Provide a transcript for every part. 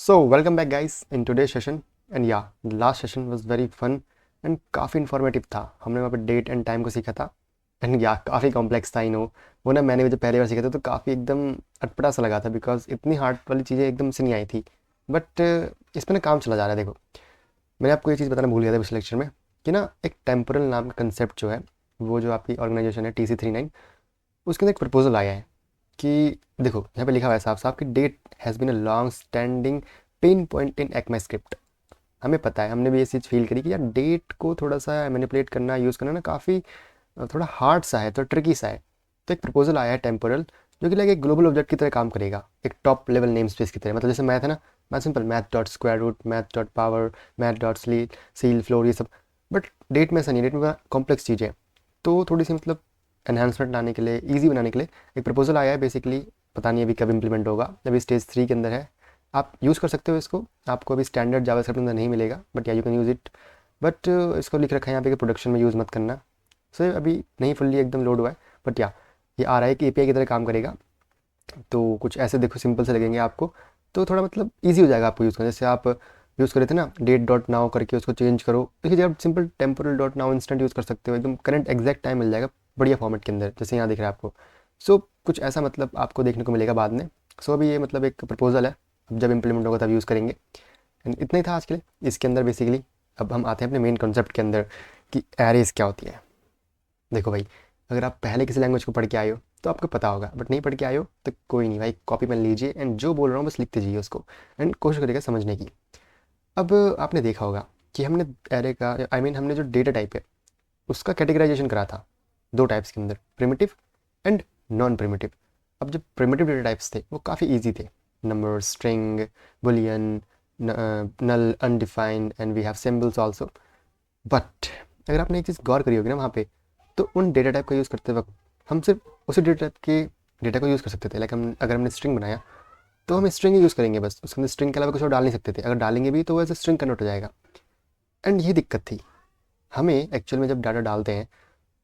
So welcome back guys in today's session and yeah the last session was very fun and काफ़ी informative था। हमने वहाँ पे date and time को सीखा था एंड या काफ़ी कॉम्प्लेक्स था। आई नो वो ना मैंने जब पहली बार सीखा था तो काफ़ी एकदम अटपटा सा लगा था बिकॉज इतनी हार्ड वाली चीज़ें एकदम से नहीं आई थी। बट इसमें ना काम चला जा रहा है। देखो मैंने आपको ये चीज़ बताना भूल गया था पिछले लेक्चर में कि ना एक टेम्पोरल नाम का कंसेप्ट जो है वो जो आपकी ऑर्गेनाइजेशन है TC39 उसके अंदर एक प्रपोजल आया है कि देखो यहाँ पे लिखा हुआ है साफ साफ कि that has been a long standing pain point in ECMAScript। हमें पता है, हमने भी ये चीज़ फील करी कि यार डेट को थोड़ा सा मैनिपुलेट करना यूज़ करना ना काफ़ी थोड़ा हार्ड सा है, तो ट्रिकी सा है। तो एक प्रपोजल आया है टेम्पोरल जो कि लाइक एक ग्लोबल ऑब्जेक्ट की तरह काम करेगा, एक टॉप लेवल नेम स्पेस की तरह। मतलब जैसे मैथ है ना, math simple, math dot square root, math dot power, math dot ceil floor, ये सब। बट डेट में ऐसा नहीं, डेट में कॉम्प्लेक्स चीज़ है। तो थोड़ी सी मतलब एनहांसमेंट लाने के लिए, ईजी बनाने के लिए एक प्रपोजल आया है बेसिकली। पता नहीं अभी कब इम्प्लीमेंट होगा, अभी स्टेज 3 के अंदर है। आप यूज़ कर सकते हो इसको, आपको अभी स्टैंडर्ड जावास्क्रिप्ट अंदर नहीं मिलेगा बट या you can use it. But इसको लिख रखा है यहाँ पे कि प्रोडक्शन में यूज़ मत करना। सो अभी नहीं फुल्ली एकदम लोड हुआ है बट या ये आ रहा है कि API की तरह काम करेगा। तो कुछ ऐसे देखो सिंपल से लगेंगे आपको, तो थोड़ा मतलब ईजी हो जाएगा आपको यूज़ करना। जैसे आप यूज़ कर रहे थे ना डेट डॉट नाउ करके, उसको चेंज करो, इसकी जगह simple temporal dot now instant use कर सकते हो, एकदम करंट एग्जैक्ट टाइम मिल जाएगा बढ़िया फॉर्मेट के अंदर जैसे यहाँ दिख रहा है आपको। सो कुछ ऐसा मतलब आपको देखने को मिलेगा बाद में। सो अभी ये मतलब एक प्रपोजल है, अब जब इम्प्लीमेंट होगा तब यूज़ करेंगे। एंड इतना ही था आज के लिए इसके अंदर बेसिकली। अब हम आते हैं अपने मेन कॉन्सेप्ट के अंदर कि एरेज क्या होती है। देखो भाई, अगर आप पहले किसी लैंग्वेज को पढ़ के आए हो तो आपको पता होगा, बट नहीं पढ़ के आए हो तो कोई नहीं भाई, कॉपी पेन लीजिए एंड जो बोल रहा हूँ बस लिखते जाइए उसको एंड कोशिश करिएगा समझने की। अब आपने देखा होगा कि हमने एरे का हमने जो डेटा टाइप है उसका कैटेगराइजेशन करा था दो टाइप्स के अंदर, प्रिमिटिव एंड नॉन प्रिमिटिव। अब जो प्रिमिटिव डेटा टाइप्स थे वो काफ़ी ईजी थे, number, string, boolean, null, undefined and we have symbols also. But अगर आपने एक चीज़ गौर करी होगी ना वहाँ पे, तो उन डेटा टाइप का यूज़ करते वक्त हम सिर्फ उसी डेटा टाइप के डेटा को यूज़ कर सकते थे। लाइक हम अगर हमने स्ट्रिंग बनाया तो हम स्ट्रिंग ही यूज़ करेंगे बस, उसके अंदर स्ट्रिंग के अलावा कुछ और डाल नहीं सकते थे। अगर डालेंगे भी तो वो ऐसे स्ट्रिंग कन्वर्ट हो जाएगा। एंड ये दिक्कत थी हमें एक्चुअल में, जब डाटा डालते हैं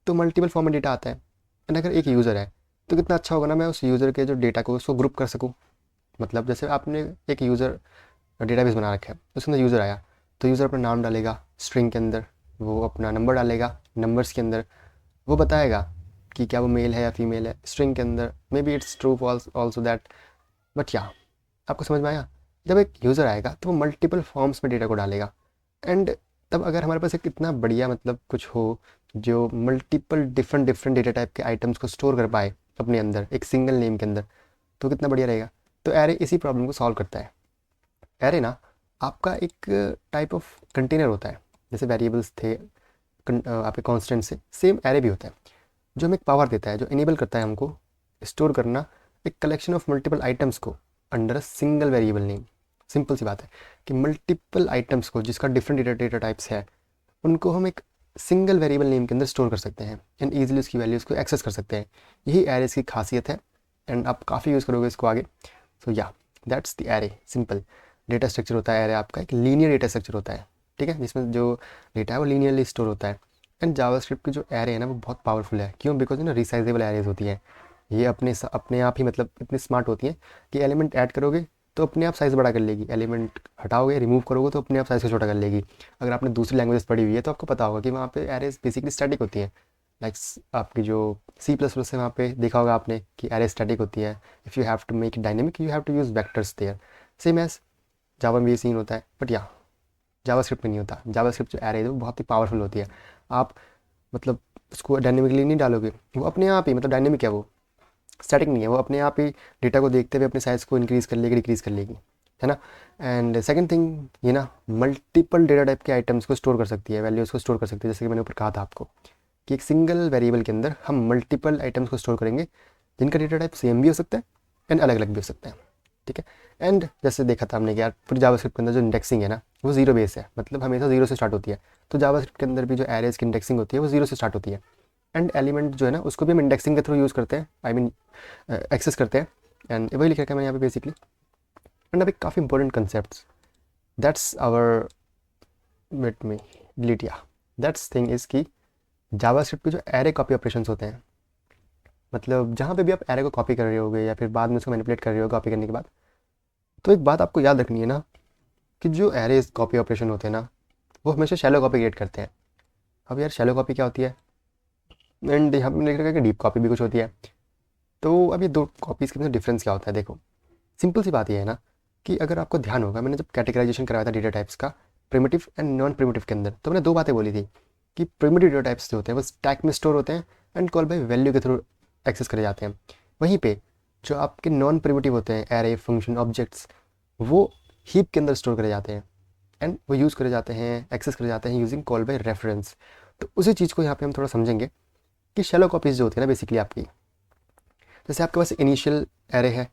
तो मल्टीपल फॉर्म में डेटा आता है। एंड अगर एक यूज़र है तो कितना अच्छा होगा ना मैं उस यूज़र के जो डेटा को उसको ग्रुप कर सकूँ। मतलब जैसे आपने एक यूज़र डेटाबेस बना रखा है, उसके अंदर यूज़र आया तो यूज़र अपना नाम डालेगा स्ट्रिंग के अंदर, वो अपना नंबर डालेगा नंबर्स के अंदर, वो बताएगा कि क्या वो मेल है या फीमेल है स्ट्रिंग के अंदर, may be it's true false also that. But या आपको समझ में आया, जब एक यूज़र आएगा तो वो मल्टीपल फॉर्म्स में डेटा को डालेगा। एंड तब अगर हमारे पास एक इतना बढ़िया मतलब कुछ हो जो multiple different different data type के आइटम्स को स्टोर कर पाए अपने अंदर एक सिंगल नेम के अंदर, तो कितना बढ़िया रहेगा। तो एरे इसी प्रॉब्लम को सॉल्व करता है। एरे ना आपका एक टाइप ऑफ कंटेनर होता है, जैसे वेरिएबल्स थे आपके कांस्टेंट से, सेम एरे भी होता है जो हमें एक पावर देता है, जो इनेबल करता है हमको स्टोर करना एक कलेक्शन ऑफ मल्टीपल आइटम्स को under a single variable name. Simple सी बात है कि मल्टीपल आइटम्स को जिसका डिफरेंट डेटा डेटा टाइप्स है उनको हम एक सिंगल वेरिएबल नेम के अंदर स्टोर कर सकते हैं एंड ईजिली उसकी वैल्यूज़ को एक्सेस कर सकते हैं। यही एरेज की खासियत है एंड आप काफ़ी यूज़ करोगे इसको आगे। सो या that's the array. Simple data structure होता है एरे आपका, एक लीनियर डेटा स्ट्रक्चर होता है, ठीक है, जिसमें जो डेटा है वो लीनियरली स्टोर होता है। एंड जावास्क्रिप्ट की जो एरे है ना वो बहुत पावरफुल है, क्यों? बिकॉज ना रिसाइजेबल एरेज होती हैं। ये अपने आप ही मतलब इतनी स्मार्ट होती हैं कि एलिमेंट ऐड करोगे तो अपने आप साइज़ बड़ा कर लेगी, एलिमेंट हटाओगे रिमूव करोगे तो अपने आप साइज़ को छोटा कर लेगी। अगर आपने दूसरी लैंग्वेज पढ़ी हुई है तो आपको पता होगा कि वहाँ पे एरेज बेसिकली स्टैटिक होती हैं। लाइक आपकी जो C++ है वहाँ पे देखा होगा आपने कि एरे स्टैटिक होती है। If you have to make dynamic you have to use vectors there, same as Java में ये सीन होता है। बट या जावास्क्रिप्ट में नहीं होता। जावास्क्रिप्ट जो एरे है वो बहुत ही पावरफुल होती है। आप मतलब उसको डायनेमिकली नहीं डालोगे, वो अपने आप ही मतलब डायनेमिक है, वो स्टैटिक नहीं है, वो अपने आप ही डेटा को देखते हुए अपने साइज़ को इंक्रीज़ कर लेगी डिक्रीज़ कर लेगी, है ना। एंड सेकंड थिंग ये ना मल्टीपल डेटा टाइप के आइटम्स को स्टोर कर सकती है, वैल्यूज़ को स्टोर कर सकती है। जैसे कि मैंने ऊपर कहा था आपको कि एक सिंगल वेरिएबल के अंदर हम मल्टीपल आइटम्स को स्टोर करेंगे जिनका डेटा टाइप सेम भी हो सकता है एंड अलग अलग भी हो सकता है, ठीक है। एंड जैसे देखा था हमने कि यार पूरी जावास्क्रिप्ट के अंदर जो इंडेक्सिंग है ना वो जीरो बेस है, मतलब हमेशा जीरो से स्टार्ट होती है। तो जावास्क्रिप्ट के अंदर भी जो एरेज की इंडेक्सिंग होती है वो जीरो से स्टार्ट होती है। एंड एलिमेंट जो है ना उसको भी हम इंडेक्सिंग के थ्रू यूज़ करते हैं, एक्सेस करते हैं। एंड वही लिख रखा है मैंने यहाँ पे बेसिकली। एंड अब एक काफ़ी important concept, that's our wait me delete या दैट्स थिंग इज़ कि जावास्क्रिप्ट के जो एरे कॉपी ऑपरेशंस होते हैं, मतलब जहाँ पे भी आप एरे को कॉपी कर रहे होगे या फिर बाद में उसको मैनिपुलेट कर रहे हो कॉपी करने के बाद, तो एक बात आपको याद रखनी है ना कि जो एरेज कॉपी ऑपरेशन होते हैं ना, वो हमेशा शैलो कॉपी क्रिएट करते हैं। अब यार शैलो कॉपी क्या होती है, एंड यहाँ पे लिख रखा है कि डीप कॉपी भी कुछ होती है। तो अब ये दो कॉपीज़ के बीच डिफरेंस क्या होता है, देखो सिंपल सी बात ये है ना कि अगर आपको ध्यान होगा, मैंने जब कैटेगराइजेशन कराया था डेटा टाइप्स का प्रिमिटिव एंड नॉन प्रिमिटिव के अंदर, तो मैंने दो बातें बोली थी कि प्रिमिटिव डेटा टाइप्स जो होते हैं वो स्टैक में स्टोर होते हैं एंड कॉल बाय वैल्यू के थ्रू एक्सेस करे जाते हैं। वहीं पे जो आपके नॉन प्रिमिटिव होते हैं एरे फंक्शन ऑब्जेक्ट्स, वो हीप के अंदर स्टोर करे जाते हैं एंड वो यूज़ करे जाते हैं, एक्सेस करे जाते हैं यूजिंग कॉल बाय रेफरेंस। तो उसी चीज़ को यहाँ पे हम थोड़ा समझेंगे कि शैलो कॉपीज़ जो होती है ना बेसिकली आपकी, जैसे आपके पास इनिशियल एरे है,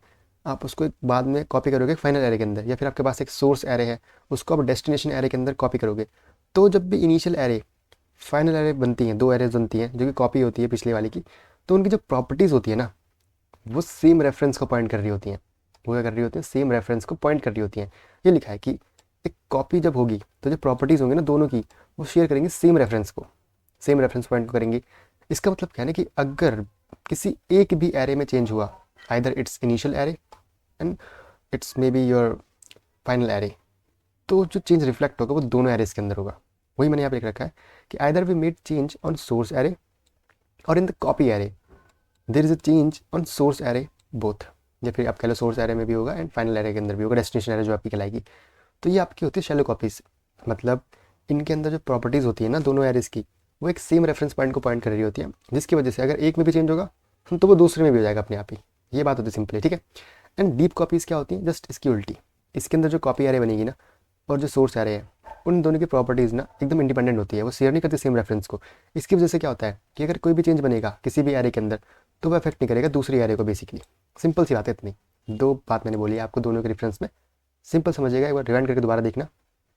आप उसको एक बाद में कॉपी करोगे फाइनल एरे के अंदर, या फिर आपके पास एक सोर्स एरे है उसको आप डेस्टिनेशन एरे के अंदर कॉपी करोगे। तो जब भी इनिशियल एरे फाइनल एरे बनती हैं, दो एरेज बनती हैं जो कि कॉपी होती है पिछले वाली की, तो उनकी जो प्रॉपर्टीज़ होती है ना वो सेम रेफरेंस को पॉइंट कर रही होती हैं। वो क्या कर रही होती हैं, सेम रेफरेंस को पॉइंट कर रही होती हैं। ये लिखा है कि एक कॉपी जब होगी तो जो प्रॉपर्टीज़ होंगी ना दोनों की, वो शेयर करेंगे सेम रेफरेंस को, सेम रेफरेंस पॉइंट को करेंगी। इसका मतलब क्या है ना कि अगर किसी एक भी एरे में चेंज हुआ, either it's initial array and it's may be your final array, तो जो चेंज रिफ्लेक्ट होगा वो दोनों एरेज के अंदर होगा। वही मैंने यहाँ पे लिख रखा है कि either we made change on source array और in the copy array there is a change on source array both, या फिर आप कह लो सोर्स एरे में भी होगा एंड फाइनल एरे के अंदर भी होगा, डेस्टिनेशन एरे जो आपकी कहलाएगी। तो ये आपकी होती है शैलो कॉपीज़, मतलब इनके अंदर जो प्रॉपर्टीज़ होती है ना दोनों एरेज की, वो एक सेम रेफरेंस पॉइंट को पॉइंट कर रही होती है, जिसकी वजह से अगर एक में भी चेंज होगा तो वो दूसरे में भी हो जाएगा अपने आप ही। ये बात होती है सिंपली, ठीक है। एंड डीप कॉपीज़ क्या होती हैं, जस्ट इसकी उल्टी। इसके अंदर जो कॉपी एरे बनेगी ना और जो सोर्स एरे है, उन दोनों की प्रॉपर्टीज़ ना एकदम इंडिपेंडेंट होती है, वो शेयर नहीं करती सेम रेफरेंस को। इसकी वजह से क्या होता है कि अगर कोई भी चेंज बनेगा किसी भी एरे के अंदर तो वो अफेक्ट नहीं करेगा दूसरी एरे को बेसिकली। सिंपल सी बात है इतनी, दो बात मैंने बोली है आपको दोनों के रेफरेंस में, सिंपल समझिएगा, एक बार रिवाइंड करके दोबारा देखना।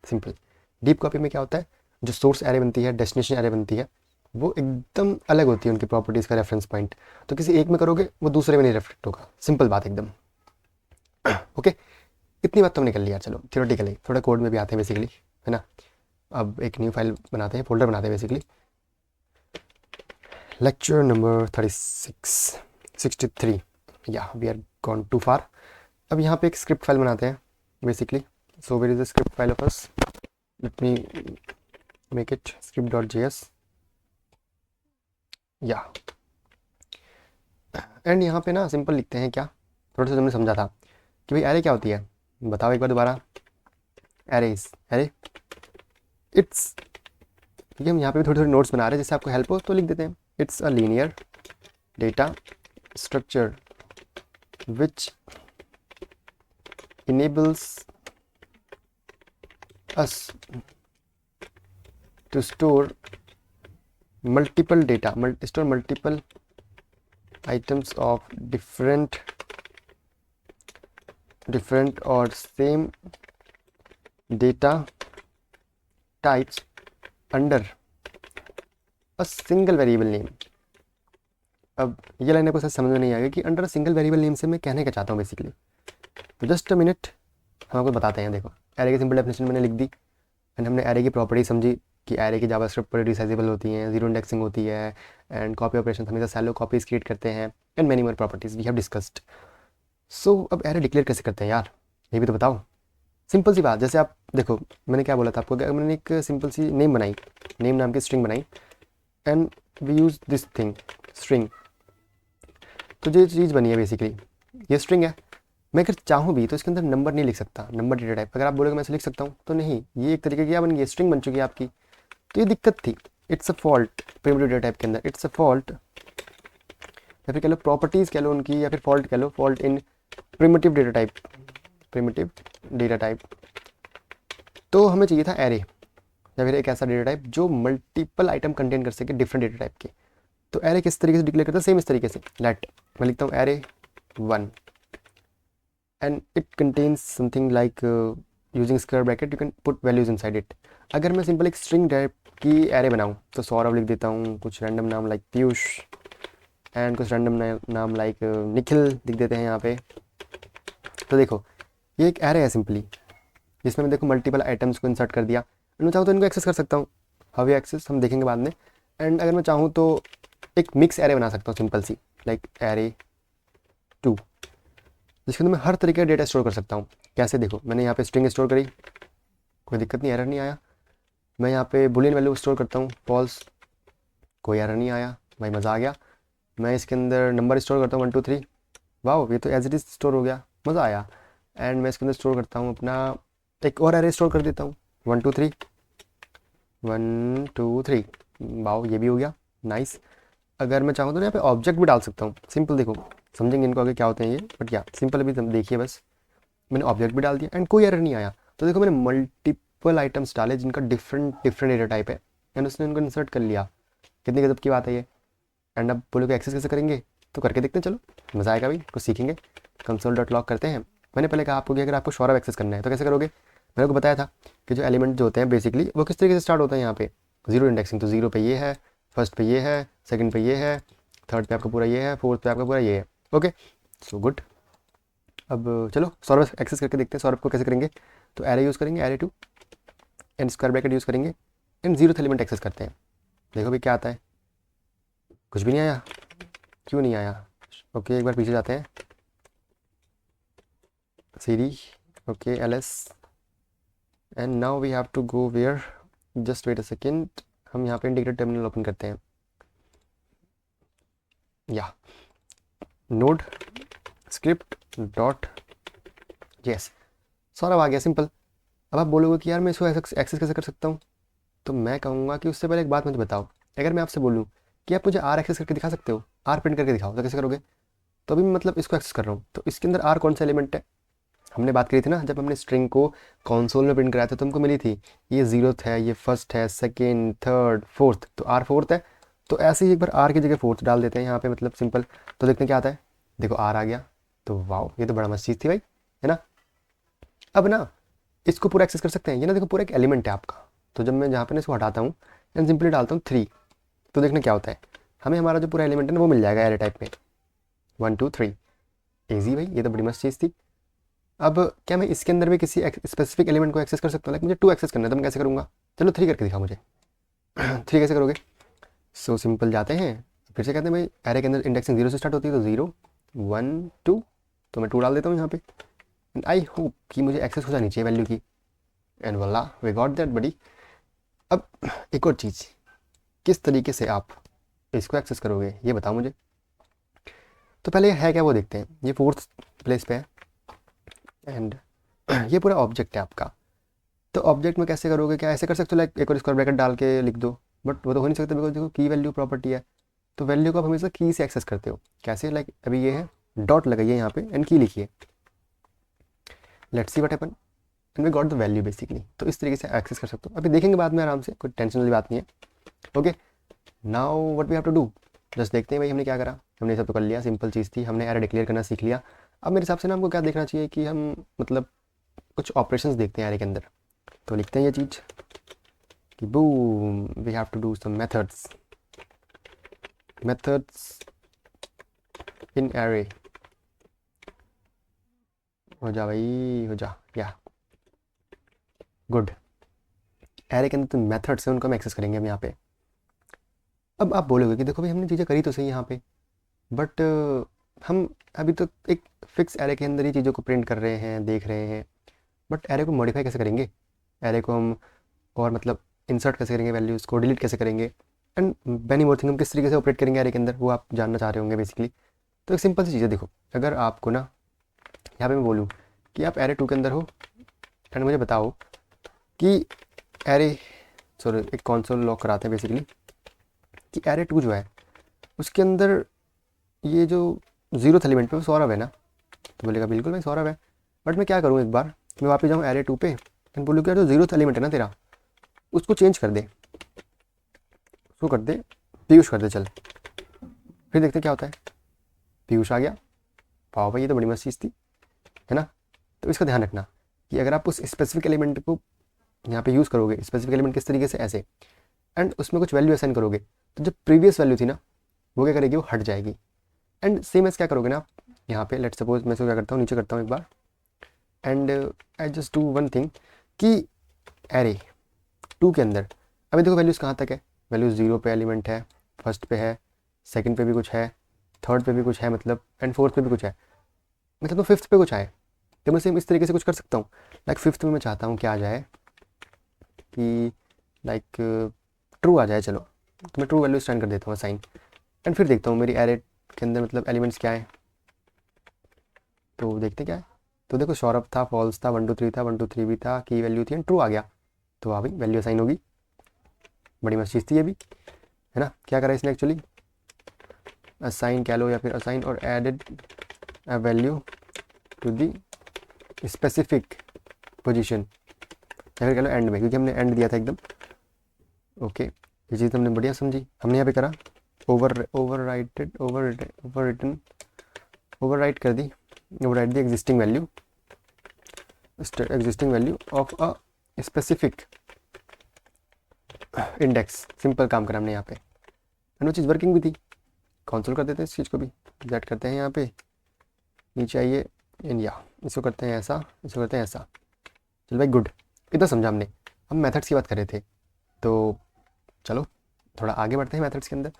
सिंपल डीप कॉपी में क्या होता है, जो सोर्स एरे बनती है, डेस्टिनेशन एरे बनती है, वो एकदम अलग होती है उनकी प्रॉपर्टीज़ का रेफरेंस पॉइंट। तो किसी एक में करोगे वो दूसरे में नहीं रिफ्लेक्ट होगा, सिंपल बात एकदम। ओके, इतनी बात तो हमने कर लिया। चलो थियोरेटिकली थोड़ा कोड में भी आते हैं बेसिकली, है ना। अब एक न्यू फाइल बनाते हैं, फोल्डर बनाते हैं बेसिकली। लेक्चर नंबर 63 या we are gone to far. अब यहाँ पे एक स्क्रिप्ट फाइल बनाते हैं basically. So where is the script file of us, let me make it script.js या। एंड यहाँ पे ना सिंपल लिखते हैं क्या, थोड़ा सा तुमने समझा था कि भाई एरे क्या होती है, बताओ एक बार दोबारा। एरे इट्स, ठीक है, हम यहाँ पे भी थोड़ी थोड़ी नोट्स बना रहे हैं, जिससे आपको हेल्प हो तो लिख देते हैं। It's a linear data structure which enables us to store multiple data, store multiple items of different or same data types under a single variable name। अब ये लाइन आपको समझ में नहीं आएगी कि under a single variable name से मैं कहने क्या चाहता हूँ बेसिकली। तो जस्ट अ मिनट, हम आपको बताते हैं। देखो एरे की सिंपल डेफिनेशन मैंने लिख दी एंड हमने एरे की प्रॉपर्टी समझी कि एरे की जावास्क्रिप्ट पर रिसाइजेबल होती हैं, जीरो इंडेक्सिंग होती है एंड कॉपी ऑपरेशन हमेशा सैलो कॉपीज क्रिएट करते हैं and many more properties we have discussed. So अब एरे डिक्लेयर कैसे करते हैं यार, ये भी तो बताओ। सिंपल सी बात, जैसे आप देखो मैंने क्या बोला था आपको, मैंने एक सिंपल सी नेम बनाई, नेम नाम की स्ट्रिंग बनाई and we use this thing string. तो जो चीज़ बनी है बेसिकली ये स्ट्रिंग है। मैं अगर चाहूँ भी तो इसके अंदर नंबर नहीं लिख सकता, नंबर डेटा टाइप। अगर आप बोलोगे मैं इसे लिख सकता हूँ तो नहीं, ये एक तरीके की क्या बन गई, स्ट्रिंग बन चुकी है आपकी। तो ये दिक्कत थी, it's a fault primitive data type के अंदर, इट्स अ फॉल्ट, या फिर कह लो प्रॉपर्टीज़ कह लो उनकी, या फिर फॉल्ट कह लो, fault in primitive data type, primitive data type. तो हमें चाहिए था एरे या फिर एक ऐसा डेटा टाइप जो मल्टीपल आइटम कंटेन कर सके डिफरेंट डेटा टाइप के। तो एरे किस तरीके से डिक्लेयर करता है, सेम इस तरीके से। लेट मैं लिखता हूँ array 1 and it contains something like using square bracket you can put values inside it. अगर मैं सिंपल एक स्ट्रिंग टाइप की एरे बनाऊँ तो सौरभ लिख देता हूँ, कुछ रैंडम नाम लाइक पीयूष एंड कुछ रैंडम नाम लाइक निखिल लिख देते हैं यहाँ पे। तो देखो ये एक एरे है सिंपली, जिसमें मैं देखो मल्टीपल आइटम्स को इंसर्ट कर दिया। मैं चाहूँ तो इनको एक्सेस कर सकता हूँ, हाउ एक्सेस हम देखेंगे बाद में। एंड अगर मैं चाहूँ तो एक मिक्स एरे बना सकता हूँ सिंपल सी, लाइक एरे 2, जिसके अंदर मैं हर तरीके का डेटा स्टोर कर सकता हूँ। कैसे, देखो मैंने यहाँ पे स्ट्रिंग स्टोर करी कोई दिक्कत नहीं, एरर नहीं आया। मैं यहाँ पे बुलियन वैल्यू स्टोर करता हूँ, फॉल्स, कोई एरर नहीं आया भाई, मज़ा आ गया। मैं इसके अंदर नंबर स्टोर करता हूँ 1 2 3, वाह ये तो एज इट इज़ स्टोर हो गया, मज़ा आया। एंड मैं इसके अंदर स्टोर करता हूँ अपना एक और एरे स्टोर कर देता हूँ 1 2 3 1 2 3, वाह ये भी हो गया, नाइस। अगर मैं चाहूँ तो यहाँ पे ऑब्जेक्ट भी डाल सकता हूँ, सिंपल, देखो समझेंगे इनको आगे क्या होते हैं ये, बट क्या सिंपल अभी देखिए बस। मैंने ऑब्जेक्ट भी डाल दिया एंड कोई एरर नहीं आया। तो देखो मैंने मल्टीपल आइटम्स डाले जिनका डिफरेंट डिफरेंट एरिया टाइप है एंड उसने उनको इंसर्ट कर लिया। कितनी गजब की बात है ये। एंड अब बोलो कि एक्सेस कैसे करेंगे, तो करके देखते हैं, चलो मज़ा आएगा भाई, कुछ सीखेंगे। कंसोल डॉट लॉग करते हैं। मैंने पहले कहा आपको कि अगर आपको सौरभ एक्सेस करना है तो कैसे करोगे, मैंने को बताया था कि जो एलिमेंट जो होते हैं बेसिकली वो किस तरीके से स्टार्ट होता है। यहाँ पे जीरो इंडेक्सिंग, तो जीरो पे ये है, फर्स्ट पे ये है, सेकंड पे ये है, थर्ड पे आपका पूरा ये है, फोर्थ पे आपका पूरा ये है। Okay so good. अब चलो सौरभ एक्सेस करके देखते हैं सौरभ को कैसे करेंगे। तो एरे यूज़ करेंगे, array to and square bracket use करेंगे एंड जीरो एलिमेंट एक्सेस करते हैं। देखो भाई क्या आता है, कुछ भी नहीं आया, क्यों नहीं आया। ओके एक बार पीछे जाते हैं, CD, okay LS, and now we have to go where, just wait a second. हम यहाँ पे इंटीग्रेटेड टर्मिनल ओपन करते हैं, या node script dot yes, Saurabh आ गया, सिंपल। अब आप बोलोगे कि यार मैं इसको एक्सेस कैसे कर सकता हूँ, तो मैं कहूँगा कि उससे पहले एक बात मुझे बताओ। अगर मैं आपसे बोलूँ कि आप मुझे आर एक्सेस करके दिखा सकते हो, आर प्रिंट करके दिखाओ, तो कैसे करोगे। तो अभी मैं मतलब इसको एक्सेस कर रहा हूँ, तो इसके अंदर आर कौन सा एलिमेंट है, हमने बात करी थी ना जब हमने स्ट्रिंग को कंसोल में प्रिंट कराया था, तो हमको मिली थी ये जीरोथ है, ये फर्स्ट है, सेकेंड, थर्ड, फोर्थ, तो आर फोर्थ है। तो ऐसे ही एक बार आर की जगह फोर्थ डाल देते हैं यहाँ पे, मतलब सिंपल। तो देखते हैं क्या आता है, देखो आर आ गया, तो वाओ ये तो बड़ा मस्त चीज़ थी भाई, है ना। अब ना इसको पूरा एक्सेस कर सकते हैं, ये ना देखो पूरा एक एलिमेंट है आपका। तो जब मैं जहाँ पे ना इसको हटाता हूँ एंड सिंपली डालता हूँ 3, तो देखना क्या होता है, हमें हमारा जो पूरा एलिमेंट है ना वो मिल जाएगा एरे टाइप में, 1 2 3, ईजी भाई, ये तो बड़ी मस्त चीज़ थी। अब क्या मैं इसके अंदर भी किसी स्पेसिफिक एलिमेंट को एक्सेस कर सकता हूँ, लाइक मुझे 2 एक्सेस करना है, तो मैं कैसे करूँगा, चलो 3 करके दिखा मुझे। 3 कैसे करोगे, सो सिंपल जाते हैं, फिर से कहते हैं भाई एरे के अंदर इंडेक्सिंग 0 से स्टार्ट होती है, तो 0 1 2, तो मैं 2 डाल देता हूँ यहाँ पे एंड आई होप कि मुझे एक्सेस हो जानी चाहिए वैल्यू की, एंड वाला वी गॉट दैट बडी। अब एक और चीज़, किस तरीके से आप इसको एक्सेस करोगे ये बताओ मुझे। तो पहले है क्या वो देखते हैं, ये फोर्थ प्लेस पे है एंड ये पूरा ऑब्जेक्ट है आपका। तो ऑब्जेक्ट में कैसे करोगे, क्या ऐसे कर सकते हो लाइक एक और स्क्वायर ब्रैकेट डाल के लिख दो, बट वो तो हो नहीं सकता बिकॉज देखो की वैल्यू प्रॉपर्टी है। तो वैल्यू को आप हमेशा की से एक्सेस करते हो, कैसे, लाइक अभी ये है, डॉट लगाइए यहाँ पे एंड की लिखिए, let's see what happen and we got the value basically. तो इस तरीके से एक्सेस कर सकते हो, अभी देखेंगे बाद में आराम से, कोई टेंशन वाली बात नहीं है। Okay now what we have to do, just देखते हैं भाई हमने क्या करा। हमने सब तो कर लिया, सिंपल चीज़ थी, हमने एरे डिक्लेयर करना सीख लिया। अब मेरे हिसाब से ना हमको क्या देखना चाहिए कि हम मतलब कुछ ऑपरेशंस देखते हैं एरे के अंदर। तो लिखते हैं ये चीज़ कि boom we have to do some methods in array, हो जा भाई हो जा, या गुड। एरे के अंदर तो मेथड्स हैं, उनको हम एक्सेस करेंगे हम यहाँ पे। अब आप बोलोगे कि देखो भाई हमने चीज़ें करी तो सही यहाँ पे, बट हम अभी तो एक फिक्स एरे के अंदर ही चीज़ों को प्रिंट कर रहे हैं, देख रहे हैं, बट एरे को मॉडिफाई कैसे करेंगे, एरे को हम और मतलब इंसर्ट कैसे करेंगे, वैल्यूज़ को डिलीट कैसे करेंगे, एंड मैनी मोर थिंग, हम किस तरीके से ऑपरेट करेंगे एरे के अंदर, वो आप जानना चाह रहे होंगे बेसिकली। तो एक सिंपल सी चीज़ है, देखो अगर आपको ना यहाँ पे मैं बोलूँ कि आप एरे 2 के अंदर हो एंड मुझे बताओ कि एरे, सॉरी एक कंसोल लॉक कराते हैं बेसिकली, कि एरे 2 जो है उसके अंदर ये जो जीरो एलिमेंट पे वो सौरभ है ना, तो बोलेगा बिल्कुल भाई सौरभ है। बट मैं क्या करूँ, एक बार मैं वापस जाऊँ एरे 2 पे एंड बोलूँ कि यार जो जीरो एलिमेंट है ना तेरा, उसको चेंज कर दे, उसको कर दे पीयूष कर दे, चल फिर देखते क्या होता है। पीयूष आ गया, वाह भाई ये तो बड़ी मस्त चीज़ थी, है ना। तो इसका ध्यान रखना कि अगर आप उस स्पेसिफिक एलिमेंट को यहाँ पे यूज़ करोगे, स्पेसिफिक एलिमेंट किस तरीके से, ऐसे, एंड उसमें कुछ वैल्यू असाइन करोगे, तो जो प्रीवियस वैल्यू थी ना वो क्या करेगी, वो हट जाएगी। एंड सेम एज क्या करोगे ना आप यहाँ पे, लेट सपोज मैं इसको क्या करता हूँ, नीचे करता हूँ एक बार and I just do one thing कि एरे 2 के अंदर अभी देखो वैल्यूज़ कहाँ तक है, वैल्यूज़ 0 पे एलिमेंट है, फर्स्ट पे है, सेकंड पे भी कुछ है, थर्ड पे भी कुछ है मतलब, एंड फोर्थ पे भी कुछ है, मतलब तो फिफ्थ पे कुछ आए। तो मैं सेम इस तरीके से कुछ कर सकता हूँ, लाइक फिफ्थ में मैं चाहता हूँ क्या आ जाए, कि लाइक ट्रू आ जाए। चलो तो मैं ट्रू वैल्यू स्टैंड कर देता हूँ साइन, एंड फिर देखता हूँ मेरी एरे के अंदर मतलब एलिमेंट्स क्या है। तो देखते क्या है, तो देखो सौरभ था, फॉल्स था, 1 2 3 था, 1 2 3 भी था, की वैल्यू थी एंड ट्रू आ गया। तो हाँ भाई वैल्यू असाइन होगी, बड़ी मस्त चीज़ थी ये भी, है ना। क्या करा इसने एक्चुअली, असाइन कह लो या फिर असाइन और added a value to the specific position, या फिर कह लो एंड में, क्योंकि हमने एंड दिया था एकदम। ओके ये चीज़ हमने बढ़िया समझी। हमने यहाँ पे करा ओवरराइट कर दी, overwrite the existing value of a specific index. Simple काम करा हमने यहाँ पे, एंड वो चीज़ वर्किंग भी थी। कंसोल कर देते हैं इस चीज़ को भी, जेट करते हैं यहाँ पे, नीचे आइए इन, या इसको करते हैं ऐसा, इसको करते हैं ऐसा। चल भाई गुड, इतना समझा हमने। हम मेथड्स की बात कर रहे थे, तो चलो थोड़ा आगे बढ़ते हैं मेथड्स के अंदर।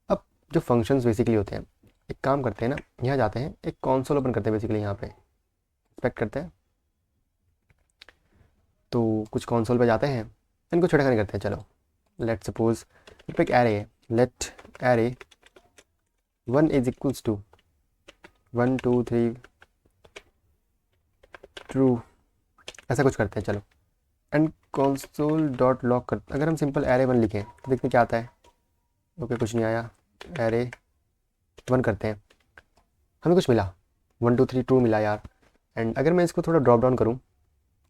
अब जो फंक्शंस बेसिकली होते हैं, एक काम करते हैं ना, यहाँ जाते हैं, एक कंसोल ओपन करते हैं बेसिकली, यहाँ पे इंस्पेक्ट करते हैं। तो कुछ कंसोल पे जाते हैं, इनको छोटा करने करते हैं। चलो लेट सपोज एक एरे है, let array 1 is equals to 1 2 3 true, ऐसा कुछ करते हैं। चलो एंड कंसोल डॉट लॉग कर, अगर हम सिंपल एरे 1 लिखें तो देखते क्या आता है। ओके कुछ नहीं आया, एरे 1 करते हैं, हमें कुछ मिला 1 2 3 ट्रू मिला यार। एंड अगर मैं इसको थोड़ा ड्रॉप डाउन करूँ,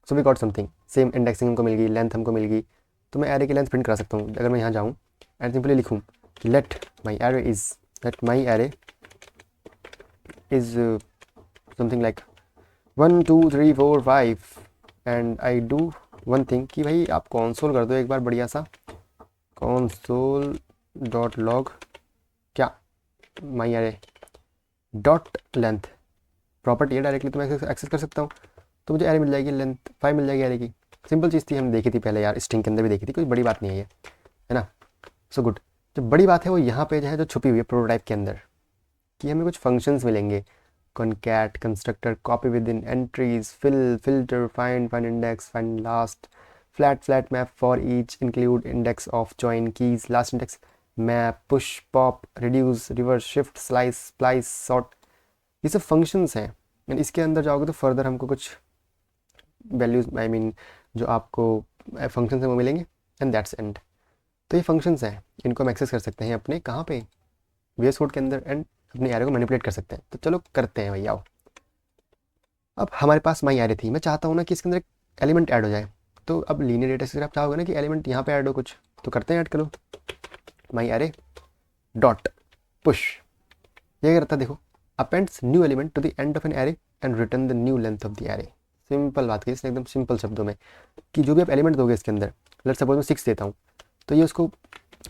so we got something, same indexing हमको मिल गई, लेंथ हमको मिल गई। तो मैं एरे की लेंथ प्रिंट करा सकता हूँ। अगर मैं यहाँ जाऊँ एंड सिंपली लिखूँ let my array is something like 1 2 3 4 5, and I do one thing कि भाई आप कंसोल कर दो एक बार बढ़िया सा, कंसोल डॉट लॉग क्या माई एरे डॉट लेंथ प्रॉपर्टी है, डायरेक्टली तो मैं एक्सेस कर सकता हूँ। तो मुझे एरे मिल जाएगी, लेंथ 5 मिल जाएगी एरे की। सिंपल चीज़ थी, हम देखी थी पहले यार, स्ट्रिंग के अंदर भी देखी थी, कोई बड़ी बात नहीं है ये, है ना। सो गुड, जो बड़ी बात है वो यहाँ पे जो है, जो छुपी हुई है प्रोटोटाइप के अंदर, कि हमें कुछ फंक्शंस मिलेंगे, concat constructor copy within entries, filter, find index, find last, flat map for each, include index of join keys, last index, map, push, pop, reduce, reverse, shift, slice, splice, sort, ये सब functions हैं। And इसके अंदर जाओगे तो further हमको कुछ values, I mean जो आपको फंक्शंस हैं वो मिलेंगे, एंड दैट्स एंड। तो ये फंक्शंस हैं, इनको हम एक्सेस कर सकते हैं अपने कहाँ पे, VS कोड के अंदर, एंड अपनी एरे को मैनिपुलेट कर सकते हैं। तो चलो करते हैं भैया। अब हमारे पास माई एरे थी, मैं चाहता हूँ ना कि इसके अंदर एक एलिमेंट ऐड हो जाए। तो अब लीनियर डेटा से आप चाहोगे ना कि एलिमेंट यहाँ पे ऐड हो कुछ, तो करते हैं, ऐड करो माई एरे डॉट पुश। ये करता है देखो, appends new element to the end of an array and return the new length of the array. Simple बात की इसने, एकदम सिंपल शब्दों में, कि जो भी आप एलिमेंट दोगे इसके अंदर, लेट्स सपोज मैं 6 देता हूँ, तो ये उसको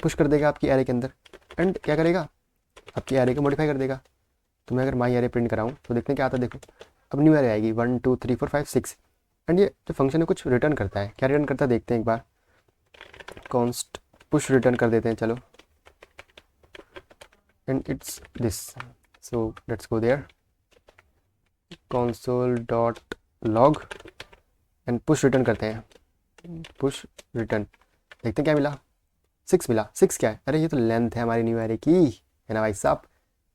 पुश कर देगा आपकी एरे के अंदर, एंड क्या करेगा, आपकी एरे को मॉडिफाई कर देगा। तो मैं अगर माई एरे प्रिंट कराऊँ तो देखते हैं क्या आता है। देखो अब न्यू एरे आएगी 1 2 3 4 5 6, एंड ये जो फंक्शन है कुछ रिटर्न करता है। क्या रिटर्न करता है देखते हैं एक बार, कॉन्स्ट पुश रिटर्न कर देते हैं। चलो and it's this, so let's go there, console dot log and push return करते हैं, पुश रिटर्न, देखते हैं क्या मिला, 6 मिला। 6 क्या है, अरे ये तो लेंथ है हमारी न्यू एरे की, है ना भाई साहब।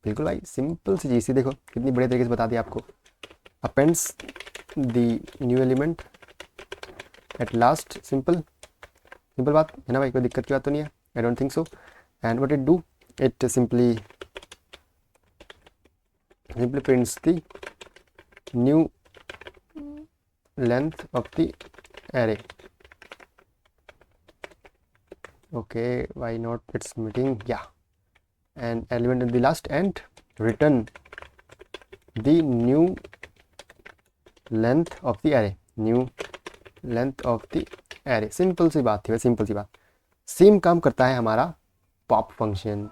बिल्कुल भाई, सिंपल सी चीज़ थी, देखो कितनी बढ़िया तरीके से बता दिया आपको। Happens the new element at last, simple बात है ना भाई, कोई दिक्कत की बात तो नहीं है, I don't think so. And what it do, it simply prints the new length of the array. Okay why not, it's meeting, या and element in the last and return the new length of the array, new length of the array। Simple सी बात थी, simple सी बात। Same काम करता है हमारा पॉप फंक्शन,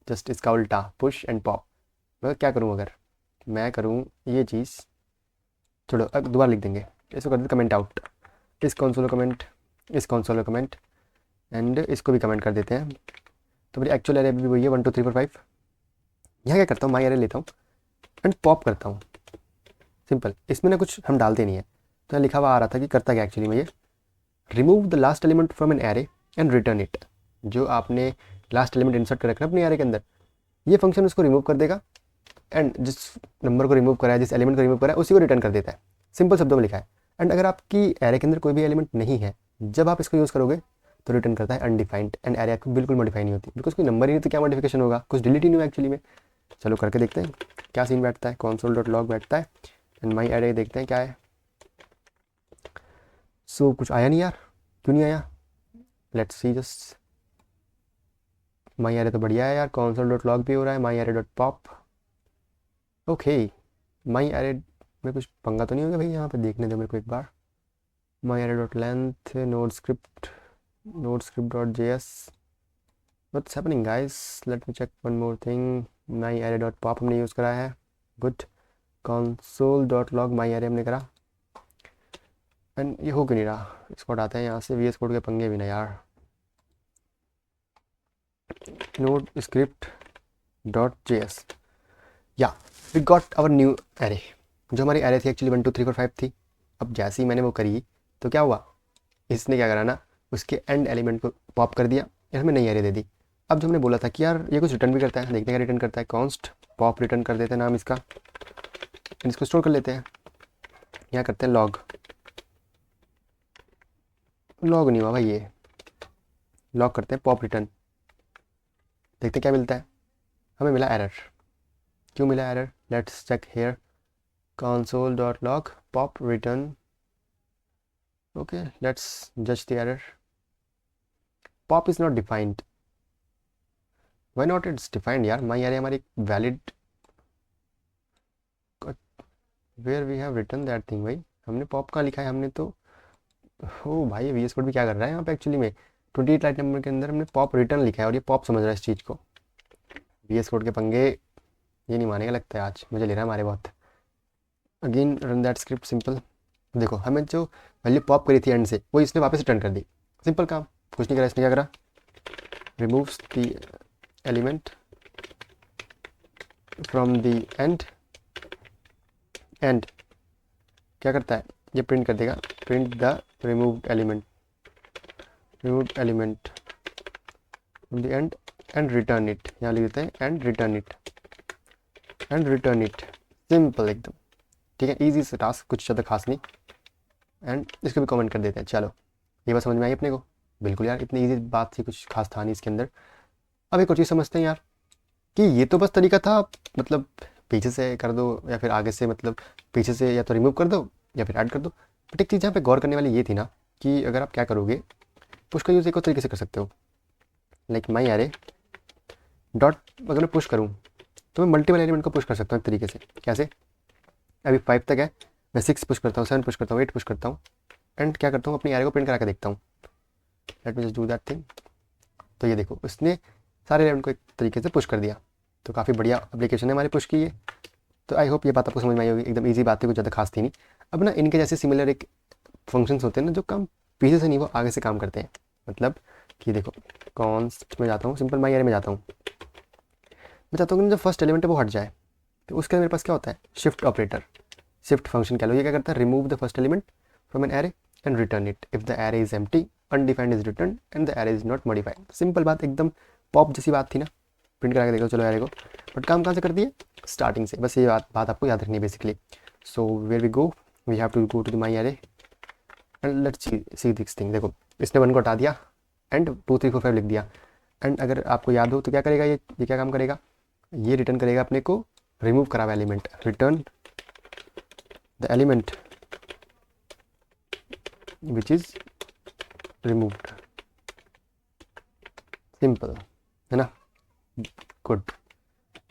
जस्ट इसका उल्टा, पुश एंड पॉप। मैं क्या करूं, अगर मैं करूं ये चीज़, छोड़ो अब दोबारा लिख देंगे, इसको कर देते कमेंट आउट, इस कंसोल कमेंट, इस कंसोल कमेंट, एंड इसको भी कमेंट कर देते हैं। तो मेरी एक्चुअल एरे भी वही है 1 2 3 4 5। यहाँ क्या करता हूँ, माई एरे लेता हूँ एंड पॉप करता हूँ, सिंपल। इसमें ना कुछ हम डालते नहीं है, तो यहाँ लिखा हुआ आ रहा था कि करता क्या एक्चुअली में ये, remove the last element from N array and return it. जो आपने लास्ट एलिमेंट इंसर्ट कर रखना अपने एरे के अंदर, ये फंक्शन उसको रिमूव कर देगा एंड जिस नंबर को रिमूव करा है, जिस एलिमेंट को रिमूव करा है, उसी को रिटर्न कर देता है। सिंपल शब्दों में लिखा है। एंड अगर आपकी एरे के अंदर कोई भी एलिमेंट नहीं है, जब आप इसको यूज़ करोगे तो रिटर्न करता है अनडिफाइंड, एंड एरे आपको बिल्कुल मॉडिफाई नहीं होती, बिकॉज कोई नंबर ही नहीं तो क्या मॉडिफिकेशन होगा, कुछ डिलीट ही नहीं हुआ एक्चुअली में। चलो करके देखते हैं क्या सीन बैठता है। console.log बैठता है एंड माई एरे देखते हैं क्या है। सो कुछ आया नहीं यार, क्यों नहीं आया? Let's see just. My array तो बढ़िया है यार, console.log भी हो रहा है, माई एरे डॉट पॉप। ओके, माई एरे में कुछ पंगा तो नहीं होगा भाई, यहाँ पे देखने दो मेरे को एक बार। My array dot length node script dot J S. What's happening guys, let me check one more thing. My array dot pop हमने यूज़ करा है, गुड। console.log माई एरे हमने करा एंड ये हो क्यों नहीं रहा? इसको हटाते हैं यहाँ से, वी एस कोड के पंगे भी ना यार। Node script dot J S, yeah we got our new array. जो हमारी एरे थी एक्चुअली 1 2 3 4 5 थी, अब जैसे ही मैंने वो करी तो क्या हुआ, इसने क्या करा ना, उसके एंड एलिमेंट को पॉप कर दिया और हमें नई एरे दे दी। अब जो हमने बोला था कि यार ये कुछ रिटर्न भी करता है, देखते हैं क्या रिटर्न करता है। कॉन्स्ट पॉप रिटर्न कर देते हैं नाम इसका, इसको स्टोर कर लेते हैं। यहाँ करते हैं लॉग नहीं हुआ भाई, ये लॉग करते हैं पॉप रिटर्न, देखते हैं क्या मिलता है। हमें मिला एरर। क्यों मिला error? Let's check here. console.log pop return, okay, let's judge the error. pop is not defined. why not it's defined यार? my array हमारी valid, where we have written that thing। भाई हमने pop कहाँ लिखा है? हमने तो, ओ भाई वी एस कोड भी क्या कर रहा है यहाँ पे एक्चुअली में, 28 लाइन नंबर के अंदर हमने पॉप रिटर्न लिखा है और ये पॉप समझ रहा है इस चीज़ को। वी एस कोड के पंगे ये नहीं मानेगा लगता है, आज मुझे ले रहा है हमारे बहुत। Again run that script, simple. देखो हमें जो वैल्यू पॉप करी थी एंड से, वो इसने वापस रिटर्न कर दी। सिंपल काम, कुछ नहीं करा इसने। क्या करा? Removes the element from the end, and क्या करता है, ये प्रिंट कर देगा, print the removed element from the end and return it. यहाँ लिख देते हैं एंड रिटर्न इट, सिंपल एकदम, ठीक है, इजी से टास्क, कुछ ज़्यादा खास नहीं। एंड इसको भी कमेंट कर देते हैं। चलो ये बात समझ में आई अपने को? बिल्कुल यार, इतनी इजी बात थी, कुछ खास था नहीं इसके अंदर। अब एक और चीज़ समझते हैं यार, कि ये तो बस तरीका था, मतलब पीछे से कर दो या फिर आगे से, मतलब पीछे से या तो रिमूव कर दो या फिर ऐड कर दो। बट एक चीज़ यहाँ पे गौर करने वाली ये थी ना, कि अगर आप क्या करोगे, पुश का यूज़ एक और तरीके से कर सकते हो। लाइक माई एरे डॉट, अगर मैं पुश करूँ तो मैं मल्टीपल एलिमेंट को पुश कर सकता हूँ एक तरीके से। कैसे? अभी 5 तक है, मैं 6 पुश करता हूँ, 7 पुश करता हूँ, 8 पुश करता हूँ एंड क्या करता हूँ, अपनी एरे को प्रिंट करा के देखता हूँ। Let me just do that thing. तो ये देखो, उसने सारे एलिमेंट को एक तरीके से पुश कर दिया। तो काफ़ी बढ़िया एप्लीकेशन है हमारी पुश की ये। तो आई होप ये बात आपको समझ में आई होगी, एकदम ईजी बात थी, कुछ ज़्यादा खास थी नहीं। अब ना इनके जैसे सिमिलर एक फंक्शंस होते हैं ना, जो काम पीछे से नहीं वो आगे से काम करते हैं। मतलब कि देखो, कॉन्स्ट में जाता हूँ, सिंपल माई एरे में जाता हूँ, मैं चाहता हूँ कि जो फर्स्ट एलिमेंट है वो हट जाए। तो उसके मेरे पास क्या होता है, शिफ्ट ऑपरेटर, शिफ्ट फंक्शन कह लो। ये क्या करता है, remove the first element from N array and return it if the array is empty, undefined is return and the array is not modified. Simple बात, एकदम पॉप जैसी बात थी ना, प्रिंट करा के देखो चलो एरे को। बट काम कहाँ से कर दिए, स्टार्टिंग से। बस ये बात आपको याद रखनी है basically. So where we go, we have to go to the my array and let's see this thing. देखो इसने 1 को हटा दिया एंड 2 3 4 5 लिख दिया। एंड अगर आपको याद हो तो क्या करेगा, ये क्या काम करेगा, ये रिटर्न करेगा अपने को रिमूव करा हुआ element, return the element which is removed. Simple है ना, गुड।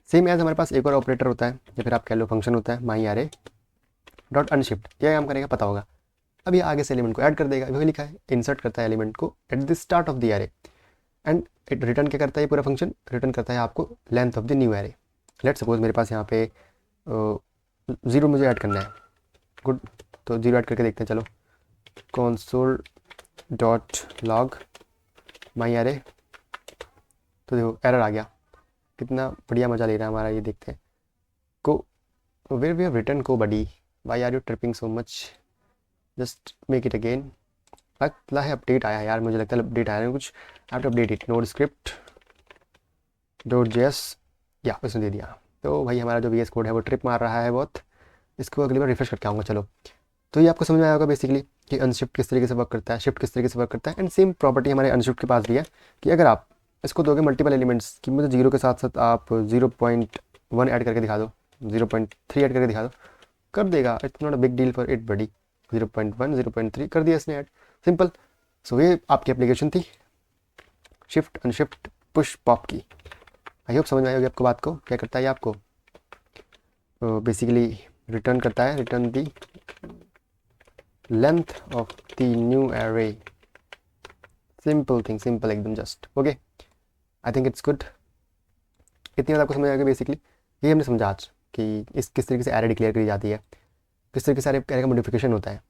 सेम एज हमारे पास एक और ऑपरेटर होता है, या फिर आप कह लो फंक्शन होता है, माई एरे डॉट अनशिफ्ट। यह काम करेगा पता होगा। अब ये आगे से एलिमेंट को ऐड कर देगा, वही लिखा है, इंसर्ट करता है एलिमेंट को at the start of the array and it return क्या करता है, पूरा फंक्शन रिटर्न करता है आपको length of the new array. Let suppose मेरे पास यहाँ पे 0 मुझे ऐड करना है, गुड। तो 0 ऐड करके देखते हैं, चलो console.log माई एरे। तो देखो एरर आ गया, कितना बढ़िया मज़ा ले रहा है हमारा, ये देखते हैं। को वेयर वी हैव रिटर्न को buddy, why are you tripping so much, just make it again. लगता है अपडेट आया यार, मुझे लगता है अपडेट आया है कुछ। I have to update it. Node script dot JS, या उसने दे दिया। तो भाई हमारा जो वीएस कोड है वो ट्रिप मार रहा है बहुत। इसको अगली बार रिफ्रेश करके आऊँगा। चलो, तो ये आपको समझ में आया होगा बेसिकली कि अनशिफ्ट किस तरीके से वर्क करता है, शिफ्ट किस तरीके से वर्क करता है। एंड सेम प्रॉपर्टी हमारे अनशिफ्ट के पास भी है कि अगर आप इसको दोगे मल्टीपल एलिमेंट्स कि मुझे 0 के साथ साथ आप 0.1 ऐड करके दिखा दो, 0.3 ऐड करके दिखा दो, कर देगा। It's not a big deal for it buddy. 0.1 0.3 कर दिया इसने ऐड, सिंपल। सो ये आपकी एप्लीकेशन थी शिफ्ट अनशिफ्ट पुश पॉप की। आई होप समझ में आई होगी आपको बात को। क्या करता है ये आपको बेसिकली रिटर्न करता है, return the length of the new array. Simple thing, simple एकदम just. Okay, I think it's good. इतनी बात आपको समझ आएगा बेसिकली। ये हमने समझा आज कि इस किस तरीके से एरे डिक्लेयर करी जाती है, किस तरीके से एरे का मॉडिफिकेशन होता है।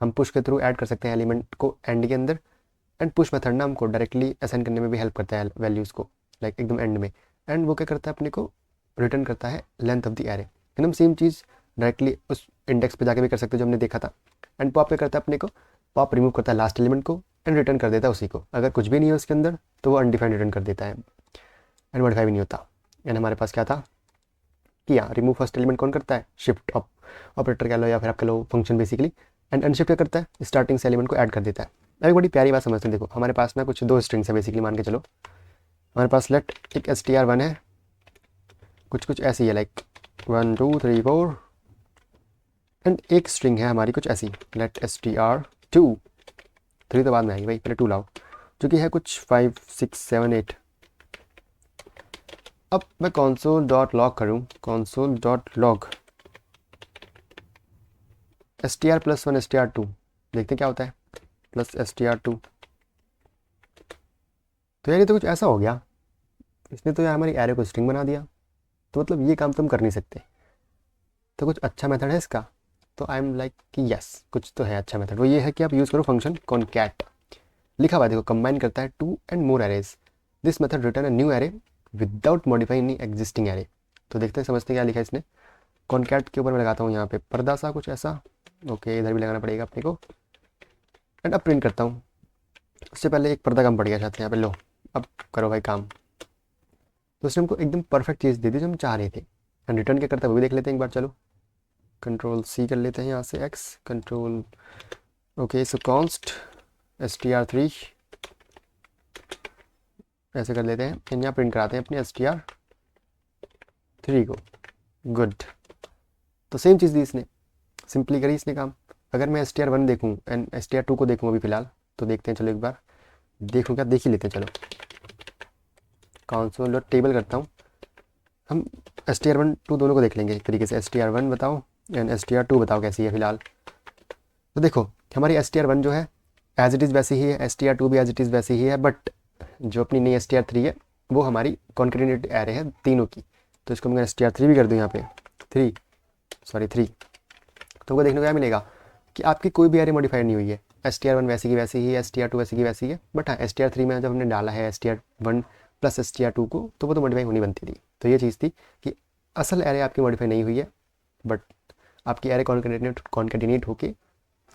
हम पुश के थ्रू ऐड कर सकते हैं एलिमेंट को एंड के अंदर। एंड पुश मेथड ना हमको डायरेक्टली असाइन करने में भी हेल्प करता है वैल्यूज़ को, लाइक एकदम एंड में। एंड वो क्या करता है, अपने को रिटर्न करता है लेंथ ऑफ द एरे। एकदम सेम चीज़ डायरेक्टली उस इंडेक्स पे जाके भी कर सकते हो जो हमने देखा था। एंड पॉप क्या करता है, अपने को पॉप रिमूव करता है लास्ट एलिमेंट को एंड रिटर्न कर देता है उसी को। अगर कुछ भी नहीं है उसके अंदर तो वो अनडिफाइंड रिटर्न कर देता है एंड मॉडिफाई भी नहीं होता। एंड हमारे पास क्या था कि यहाँ रिमूव फर्स्ट एलिमेंट कौन करता है, शिफ्ट ऑपरेटर कह लो या फिर आप कह लो फंक्शन बेसिकली। एंड अनशिफ्ट क्या करता है, स्टार्टिंग से एलिमेंट को ऐड कर देता है। अभी बड़ी प्यारी बात समझते हैं। देखो हमारे पास ना कुछ दो स्ट्रिंग्स है बेसिकली, मान के चलो हमारे पास लेट एक str1 है, कुछ कुछ ऐसी है लाइक 1 2 3 4। एंड एक स्ट्रिंग है हमारी कुछ ऐसी, लेट str2। 3 तो बाद में आएगी भाई, पहले 2 लाओ, जो कि है कुछ 5 6 7 8। अब मैं console डॉट लॉग करूँ, console dot log str + 1 str2, देखते हैं क्या होता है, प्लस str2। तो यार ये तो कुछ ऐसा हो गया, इसने तो यार हमारी एरे को स्ट्रिंग बना दिया। तो मतलब ये काम तुम कर नहीं सकते। तो कुछ अच्छा मेथड है इसका? तो आई एम लाइक कि यस, कुछ तो है अच्छा मेथड। वो ये है कि आप यूज़ करो फंक्शन कॉनकैट। लिखा हुआ देखो, कंबाइन करता है 2 and more arrays. This method return a new array without modifying any existing array. तो देखते हैं, समझते हैं क्या लिखा है इसने। कॉनकैट के ऊपर मैं लगाता हूँ यहाँ पे पर्दा सा कुछ ऐसा। ओके, इधर भी लगाना पड़ेगा अपने को। एंड अब प्रिंट करता हूँ। उससे पहले एक पर्दा कम पड़ गया शायद यहाँ पे। लो अब करो भाई काम। तो उसने हमको एकदम परफेक्ट चीज़ दे दी जो हम चाह रहे थे। एंड रिटर्न क्या करता है वो भी देख लेते हैं एक बार। चलो Ctrl+C कर लेते हैं यहाँ से, X कंट्रोल। ओके, सो कॉन्स्ट str3 ऐसे कर लेते हैं। यहाँ प्रिंट कराते हैं अपने str3 को। गुड। तो सेम चीज़ दी इसने, सिंपली करी इसने काम। अगर मैं str1 देखूँ एंड str2 को देखूँ अभी फ़िलहाल, तो देखते हैं। चलो एक बार देखूँ क्या, देख ही लेते हैं। चलो console डॉट टेबल करता हूँ। हम str1 2 दोनों को देख लेंगे एक तरीके से। str1 बताओ एंड str2 बताओ कैसी है फ़िलहाल। तो देखो हमारी str1 जो है एज इट इज़ वैसी ही है, str2 भी एज इट इज़ वैसी ही है। बट जो अपनी नई str3 है वो हमारी कॉन्केटिनेटेड एरे है तीनों की। तो इसको मैं str3 भी कर दूँ यहाँ पे, 3। तो वो देखने को क्या मिलेगा कि आपकी कोई भी एरे मॉडिफाइड नहीं हुई है। str1 वैसी की वैसी ही है, str2 वैसी की वैसी है। बट हाँ, str3 में जब हमने डाला है str1 प्लस str2 को, तो वो तो मॉडिफाई होनी बनती थी। तो ये चीज़ थी कि असल एरे आपकी मॉडिफाई नहीं हुई है, बट आपकी एरे कॉन्केटिनेट होके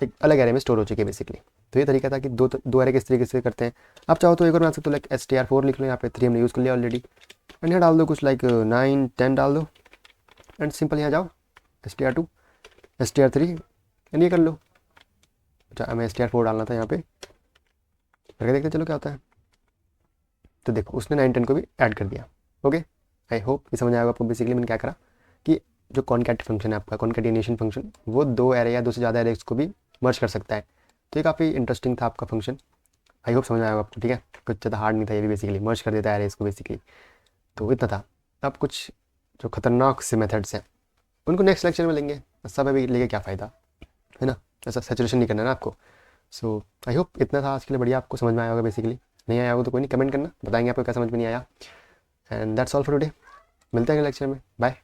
एक अलग एरे में स्टोर हो चुकी है बेसिकली। तो ये तरीका था कि दो एरे किस तरीके से करते हैं। आप चाहो तो एक और बना सकते हो, लाइक str4 लिख लो यहाँ पे, 3 हमने यूज़ कर लिया ऑलरेडी। एंड यहाँ डाल दो कुछ लाइक 9 10 डाल दो। एंड सिंपल यहाँ जाओ str2 str3 एंड ये कर लो। अच्छा, हमें str4 डालना था यहाँ पे, करके देखते चलो क्या होता है। तो देखो उसने 9 10 को भी ऐड कर दिया। ओके, आई होप ये समझ आएगा आपको। बेसिकली मैंने क्या करा कि जो कॉन्कैट फंक्शन है आपका, कॉन्कैटिनेशन फंक्शन, वो 2 एरे या 2 से ज़्यादा एरेज को भी मर्ज कर सकता है। तो ये काफ़ी इंटरेस्टिंग था आपका फंक्शन। आई होप समझ आएगा आपको। ठीक है, कुछ ज़्यादा हार्ड नहीं था ये भी, बेसिकली मर्ज कर देता है एरेज को बेसिकली। तो इतना था। अब कुछ जो खतरनाक से मेथड्स हैं उनको नेक्स्ट लेक्चर में लेंगे। सब अभी लेके क्या फ़ायदा है ना, ऐसा सैचुरेशन नहीं करना ना आपको। सो आई होप इतना था आज के लिए। बढ़िया, आपको समझ में आया होगा बेसिकली। नहीं आया होगा तो कोई नहीं, कमेंट करना, बताएंगे आपको क्या समझ में नहीं आया। And that's all for today. मिलते हैं अगले लेक्चर में। बाय।